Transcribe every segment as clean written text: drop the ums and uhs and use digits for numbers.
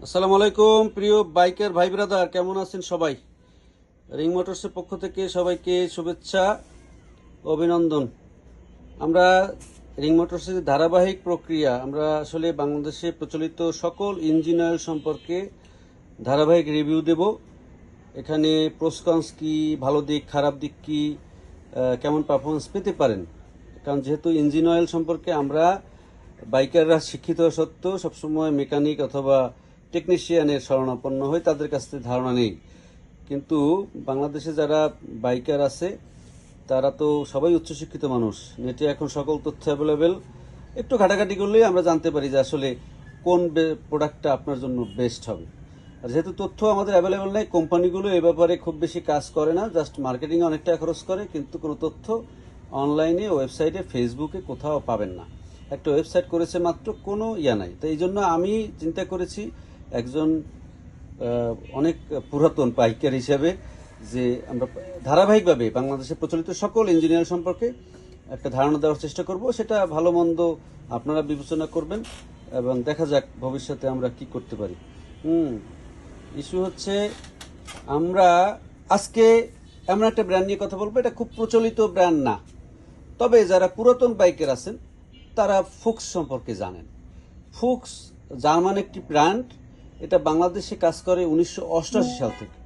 আসসালামু আলাইকুম প্রিয় বাইকার ভাই ব্রাদার, কেমন আছেন সবাই? রিং মোটরসের পক্ষ থেকে সবাইকে শুভেচ্ছা ও অভিনন্দন। আমরা রিং মোটরসের যে ধারাবাহিক প্রক্রিয়া, আমরা আসলে বাংলাদেশে প্রচলিত সকল ইঞ্জিন অয়েল সম্পর্কে ধারাবাহিক রিভিউ দেব। এখানে প্রোসকনস কি, ভালো দিক খারাপ দিক কি, কেমন পারফরমেন্স পেতে পারেন। কারণ যেহেতু ইঞ্জিন অয়েল সম্পর্কে আমরা বাইকাররা শিক্ষিত সত্ত্বেও সবসময় মেকানিক অথবা টেকনিশিয়ানের শরণাপন্ন হই, তাদের কাছ থেকে ধারণা নেই। কিন্তু বাংলাদেশে যারা বাইকার আছে তারা তো সবাই উচ্চশিক্ষিত মানুষ, নেটে এখন সকল তথ্য অ্যাভেলেবেল। একটু ঘাটাঘাটি করলেই আমরা জানতে পারি যে আসলে কোন প্রোডাক্টটা আপনার জন্য বেস্ট হবে। আর যেহেতু তথ্য আমাদের অ্যাভেলেবেল নেই, কোম্পানিগুলো এ ব্যাপারে খুব বেশি কাজ করে না, জাস্ট মার্কেটিংয়ে অনেক টাকা খরচ করে, কিন্তু কোনো তথ্য অনলাইনে, ওয়েবসাইটে, ফেসবুকে কোথাও পাবেন না। একটা ওয়েবসাইট করেছে মাত্র, কোনো ইয়া নাই। তো এই জন্য আমি চিন্তা করেছি একজন অনেক পুরাতন পাইকার হিসেবে যে আমরা ধারাবাহিকভাবে বাংলাদেশে প্রচলিত সকল ইঞ্জিনিয়ার সম্পর্কে একটা ধারণা দেওয়ার চেষ্টা করব। সেটা ভালো মন্দ আপনারা বিবেচনা করবেন এবং দেখা যাক ভবিষ্যতে আমরা কি করতে পারি। ইস্যু হচ্ছে, আমরা আজকে এমন একটা ব্র্যান্ড নিয়ে কথা বলবো, এটা খুব প্রচলিত ব্র্যান্ড না, তবে যারা পুরাতন বাইকার আছেন তারা ফুক্স সম্পর্কে জানেন। ফুক্স জার্মান একটি ব্র্যান্ড, এটা বাংলাদেশে কাজ করে 1988 সাল থেকে।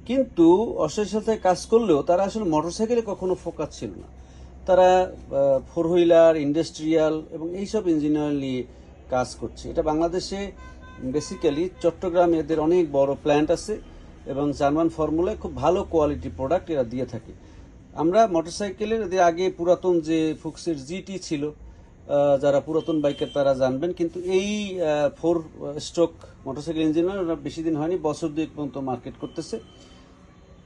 কিন্তু 88 সাল থেকে কাজ করলেও তারা আসলে মোটরসাইকেলে কখনো ফোকাস ছিল না। তারা ফোর হুইলার, ইন্ডাস্ট্রিয়াল এবং এইসব ইঞ্জিনিয়ার নিয়ে কাজ করছে। এটা বাংলাদেশে বেসিক্যালি চট্টগ্রামে এদের অনেক বড় প্ল্যান্ট আছে এবং জার্মান ফর্মুলায় খুব ভালো কোয়ালিটি প্রোডাক্ট এরা দিয়ে থাকে। আমরা মোটরসাইকেলের এদের আগে পুরাতন যে ফুক্সের জিটি ছিল, যারা পুরাতন বাইকের তারা জানবেন, কিন্তু এই ফোর স্ট্রোক মোটরসাইকেল ইঞ্জিনিয়ার ওরা বেশি দিন হয়নি, বছর দুয়েক পর্যন্ত মার্কেট করতেছে।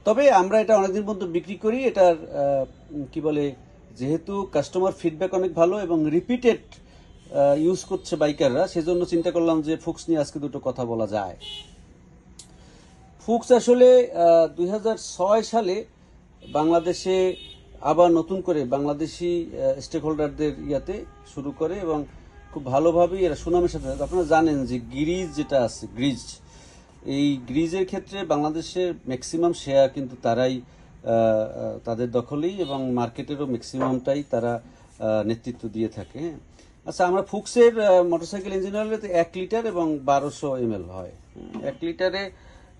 তবে আমরা এটা অনেকদিন পর্যন্ত বিক্রি করি। এটার কি বলে, যেহেতু কাস্টমার ফিডব্যাক অনেক ভালো এবং রিপিটেড ইউজ করছে বাইকাররা, সেজন্য চিন্তা করলাম যে ফুক্স নিয়ে আজকে দুটো কথা বলা যায়। ফুক্স আসলে 2006 সালে বাংলাদেশে আবার নতুন করে বাংলাদেশি স্টেক হোল্ডারদের ইয়াতে শুরু করে এবং খুব ভালোভাবেই এরা সুনামের সাথে। আপনারা জানেন যে গ্রিজ যেটা আছে, গ্রিজ, এই গ্রিজের ক্ষেত্রে বাংলাদেশের ম্যাক্সিমাম শেয়ার কিন্তু তারাই তাদের দখলেই, এবং মার্কেটেরও ম্যাক্সিমামটাই তারা নেতৃত্ব দিয়ে থাকে। হ্যাঁ, আচ্ছা, আমরা ফুক্সের মোটরসাইকেল ইঞ্জিন অয়েল 1 লিটার এবং 1200 ml হয়। 1 লিটারে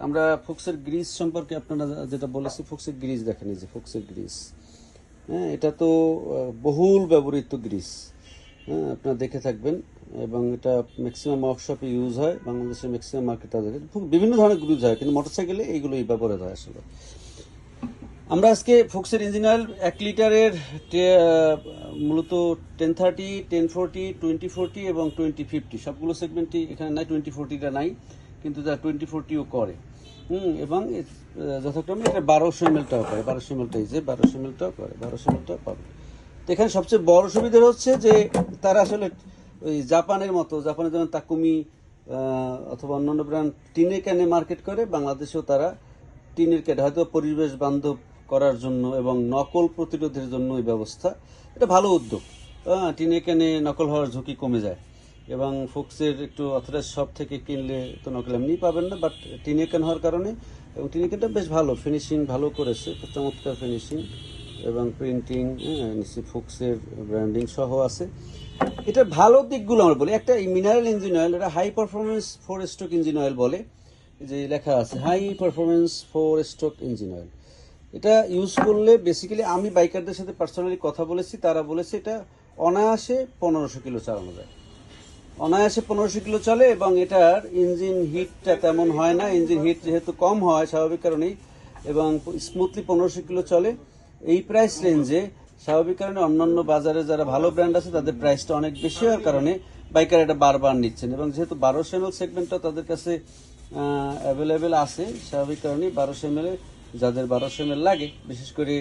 আমরা ফুক্সের গ্রিজ সম্পর্কে আপনারা যেটা বলেছি, ফুক্সের গ্রিজ দেখেন, এই যে ফুক্সের গ্রিজ, হ্যাঁ, এটা তো বহুল ব্যবহৃত গ্রিজ। হ্যাঁ, আপনারা দেখে থাকবেন, এবং এটা ম্যাক্সিমাম ওয়ার্কশপে ইউজ হয়। বাংলাদেশের ম্যাক্সিমাম মার্কেটে বিভিন্ন ধরনের গ্রিজ হয়, কিন্তু মোটরসাইকেলে এইগুলোই ব্যবহৃত হয় আসলে। আমরা আজকে ফুক্সের ইঞ্জিন অয়েল 1 লিটারের মূলত 1030, 1040, 2040 এবং 2050 সবগুলো সেগমেন্টই এখানে নাই। 2040টা নাই, কিন্তু তারা 2040ও করে। এবং যথাক্রমে এটা 1200 mlটাও করে, 1200 mlটা, এই যে 1200 mlটাও করে, 1200 mlটাও পাবে। তো এখানে সবচেয়ে বড় সুবিধা হচ্ছে যে তারা আসলে ওই জাপানের মতো, জাপানে যেমন তাকুমি অথবা অন্যান্য ব্র্যান্ড টিনের ক্যানে মার্কেট করে, বাংলাদেশেও তারা টিনের ক্যান, হয়তো পরিবেশ বান্ধব করার জন্য এবং নকল প্রতিরোধের জন্য এই ব্যবস্থা। এটা ভালো উদ্যোগ। টিনের ক্যানে নকল হওয়ার ঝুঁকি কমে যায়, এবং ফুক্সের একটু অথরাইজ শপ থেকে কিনলে তো নকল এমনি পাবেন না, বাট টিনের ক্যান হওয়ার কারণে, এবং টিনের ক্যানটা বেশ ভালো, ফিনিশিং ভালো করেছে, খুব চমৎকার ফিনিশিং এবং প্রিন্টিং, নিশ্চয় ফুক্সের ব্র্যান্ডিং সহ আছে। এটার ভালো দিকগুলো আমরা বলি। একটা মিনারেল ইঞ্জিন অয়েল, এটা high performance 4 stroke engine oil বলে, যে লেখা আছে high performance 4 stroke engine oil. এটা ইউজ করলে বেসিক্যালি, আমি বাইকারদের সাথে পার্সোনালি কথা বলেছি, তারা বলেছে এটা অনায়াসে 1500 কিলো চালানো যায়, অনায়াসে 1500 কিলো চলে, এবং এটার ইঞ্জিন হিটটা তেমন হয় না। ইঞ্জিন হিট যেহেতু কম হয় স্বাভাবিক কারণেই, এবং স্মুথলি 1500 কিলো চলে। এই প্রাইস রেঞ্জে স্বাভাবিক কারণে অন্যান্য বাজারে যারা ভালো ব্র্যান্ড আছে তাদের প্রাইসটা অনেক বেশি হওয়ার কারণে বাইকার এটা বারবার নিচ্ছেন, এবং যেহেতু 1200 ml সেগমেন্টটা তাদের কাছে অ্যাভেলেবেল আছে, স্বাভাবিক কারণেই 1200 ml যাদের 1200 ml লাগে, বিশেষ করে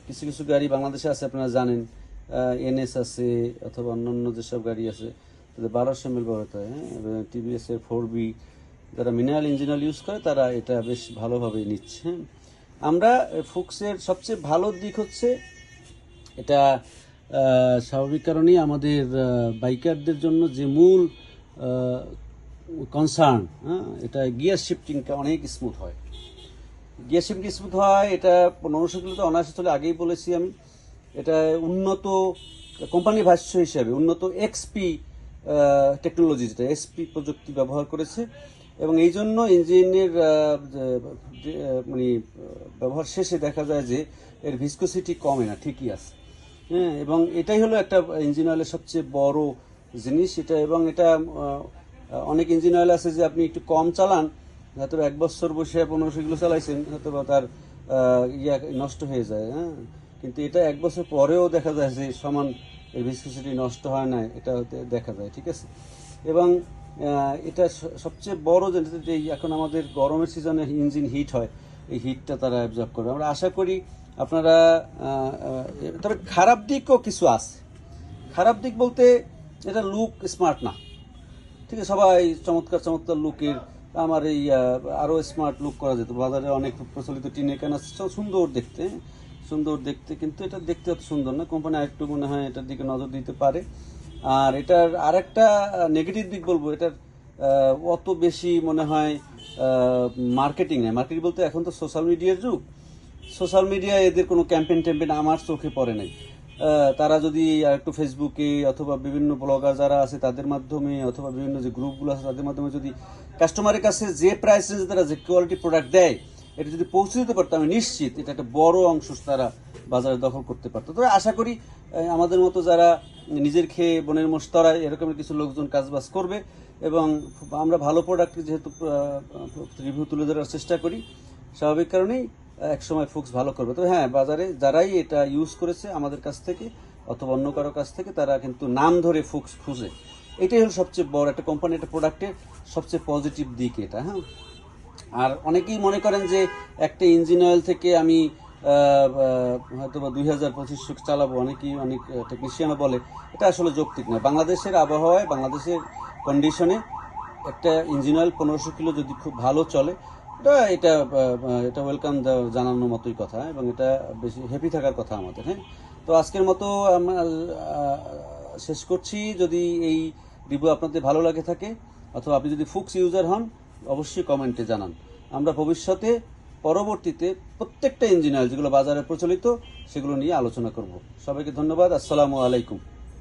কিছু কিছু গাড়ি বাংলাদেশে আছে, আপনারা জানেন, এনএস আছে অথবা অন্যান্য যেসব গাড়ি আছে তাদের 1200 ml ব্যবহৃত হয়। হ্যাঁ, এবং টিভিএস এর 4B যারা মিনারেল ইঞ্জিন অয়েল ইউজ করে তারা এটা বেশ ভালোভাবেই নিচ্ছে। আমরা ফুক্সের সবচেয়ে ভালো দিক হচ্ছে এটা স্বাভাবিক কারণেই আমাদের বাইকারদের জন্য যে মূল কনসার্ন, হ্যাঁ, এটা গিয়ার শিফটিংটা অনেক স্মুথ হয়। গিয়ার শিফটিং স্মুথ হয়, এটা 1500 কিলোতে অনায়াসে চলে, আগেই বলেছি আমি। এটা উন্নত কোম্পানি ভাষ্য হিসাবে উন্নত এক্সপি টেকনোলজি, যেটা এসপি প্রযুক্তি ব্যবহার করেছে, এবং এই জন্য ইঞ্জিনের মানে ব্যবহার শেষে দেখা যায় যে এর ভিসকোসিটি কমে না, ঠিকই আছে। হ্যাঁ, এবং এটাই হলো একটা ইঞ্জিন অয়েলের সবচেয়ে বড় জিনিস এটা। এবং এটা অনেক ইঞ্জিন অয়েল আছে যে আপনি একটু কম চালান, হয়তো 1 বছর বসে 1500 কিলো চালাইছেন, হয়তো বা তার নষ্ট হয়ে যায়। হ্যাঁ, কিন্তু এটা 1 বছর পরেও দেখা যায় যে সমান এর ভিসকোসিটি নষ্ট হয় না, এটা হতে দেখা যায়, ঠিক আছে। এবং এটা সবচেয়ে বড় যে এখন আমাদের গরমের সিজনে ইঞ্জিন হিট হয়, এই হিটটা তারা অ্যাবজর্ব করবে। আমরা আশা করি আপনারা, তবে খারাপ দিকও কিছু আছে। খারাপ দিক বলতে এটা লুক স্মার্ট না, ঠিক আছে। সবাই চমৎকার চমৎকার লুকের, আমার এই আরও স্মার্ট লুক করা যেত। বাজারে অনেক প্রচলিত টিনে কেন সুন্দর দেখতে, সুন্দর দেখতে, কিন্তু এটা দেখতে অত সুন্দর না। কোম্পানি আরেকটু মনে হয় এটার দিকে নজর দিতে পারে। আর এটার আরেকটা নেগেটিভ দিক বলবো, এটার অত বেশি মনে হয় মার্কেটিং নেই। মার্কেটিং বলতে এখন তো সোশ্যাল মিডিয়ার যুগ, সোশ্যাল মিডিয়ায় এদের কোনো ক্যাম্পেইন আমার চোখে পড়ে নাই। তারা যদি একটু ফেসবুকে অথবা বিভিন্ন ব্লগার যারা আছে তাদের মাধ্যমে, অথবা বিভিন্ন যে গ্রুপগুলো আছে তাদের মাধ্যমে যদি কাস্টমারের কাছে যে প্রাইস রেঞ্জে তারা যে কোয়ালিটি প্রোডাক্ট দেয় এটা যদি পৌঁছে দিতে পারতো, আমি নিশ্চিত এটা একটা বড় অংশ তারা বাজারে দখল করতে পারতো। তবে আশা করি আমাদের মতো যারা নিজের খেয়ে বনের মোষ তরায় এরকম কিছু লোকজন কাজবাজ করবে, এবং আমরা ভালো প্রোডাক্ট যেহেতু রিভিউ তুলে ধরার চেষ্টা করি, স্বাভাবিক কারণেই একসময় ফুক্স ভালো করবে। তবে হ্যাঁ, বাজারে যারাই এটা ইউজ করেছে আমাদের কাছ থেকে অথবা অন্য কারো কাছ থেকে, তারা কিন্তু নাম ধরে ফুক্স খুঁজে। এটাই হলো সবচেয়ে বড় একটা কোম্পানি, একটা প্রোডাক্টের সবচেয়ে পজিটিভ দিক এটা। হ্যাঁ, আর অনেকেই মনে করেন যে একটা ইঞ্জিন অয়েল থেকে আমি হয়তো বা 2000-2500 চালাবো, অনেকেই অনেক টেকনিশিয়ানও বলে। এটা আসলে যৌক্তিক নয়। বাংলাদেশের আবহাওয়ায়, বাংলাদেশের কন্ডিশনে একটা ইঞ্জিন অয়েল 1500 কিলো যদি খুব ভালো চলে, এটা এটা ওয়েলকাম জানানোর মতোই কথা, এবং এটা বেশি হ্যাপি থাকার কথা আমাদের। হ্যাঁ, তো আজকের মতো আমরা শেষ করছি। যদি এই রিভিউ আপনাদের ভালো লাগে থাকে, অথবা আপনি যদি ফুক্স ইউজার হন, অবশ্যই কমেন্টে জানান। আমরা ভবিষ্যতে পরবর্তীতে প্রত্যেকটা ইঞ্জিন অয়েল যেগুলো বাজারে প্রচলিত সেগুলো নিয়ে আলোচনা করব। সবাইকে ধন্যবাদ। আসসালামু আলাইকুম।